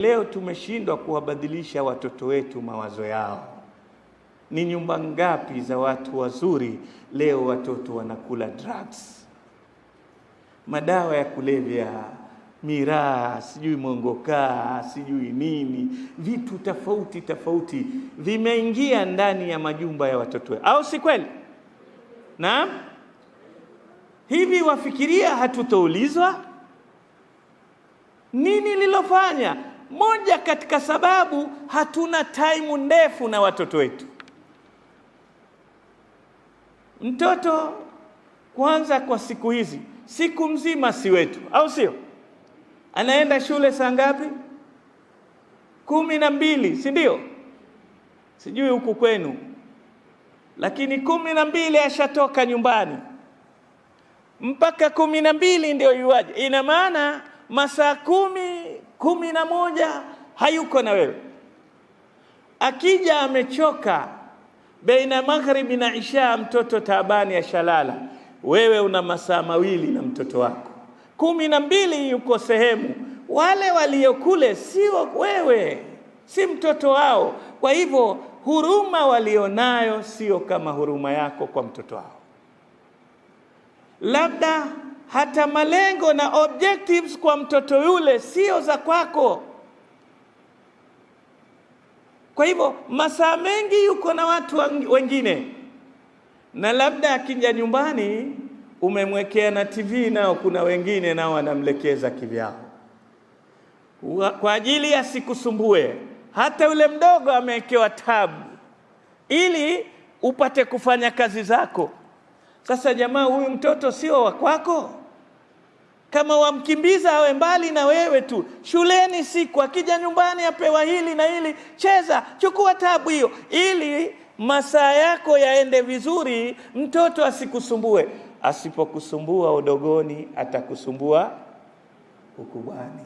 Leo tumeshindwa kuwabadilisha watoto wetu mawazo yao. Ni nyumba ngapi za watu wazuri leo watoto wanakula drugs, madawa ya kulevya, miraa, sijui mongoka, sijui nini, vitu tofauti vimeingia ndani ya majumba ya watoto wetu, au si kweli? Naam. Hivi wafikiria hatutoulizwa nini lilofanya? Moja katika sababu, hatuna time ndefu na watoto wetu. Mtoto kwanza kwa siku hizi, siku mzima si wetu, au sio? Anaenda shule saa ngapi? 12, si ndio? Sijui huku kwenu, lakini 12 ashatoka nyumbani, mpaka 12 ndio yuaje. Ina maana masaa 11 hayuko na wewe. Akija amechoka baina magharibi na isha, mtoto taabani ya shalala, wewe una masaa 2 na mtoto wako. 12 yuko sehemu. Wale waliokule sio wewe, si mtoto wao. Kwa hivyo huruma walionayo sio kama huruma yako kwa mtoto wao. Labda hata malengo na objectives kwa mtoto yule sio za kwako. Kwa hivyo masaa mengi yuko na watu wengine, na labda akija nyumbani umemwekea na TV, nao kuna wengine nao wanamlekeza kivyao kwa ajili ya sikusumbue. Hata yule mdogo amewekewa tabu ili upate kufanya kazi zako. Sasa jamaa, huyu mtoto sio wa kwako. Kama wamkimbiza awe mbali na wewe tu, shuleni siku akija nyumbani apewa hili na hili, cheza, chukua tabu hiyo, ili masaa yako yaende vizuri, mtoto asikusumbue. Asipokusumbua udogoni, atakusumbua ukubwani.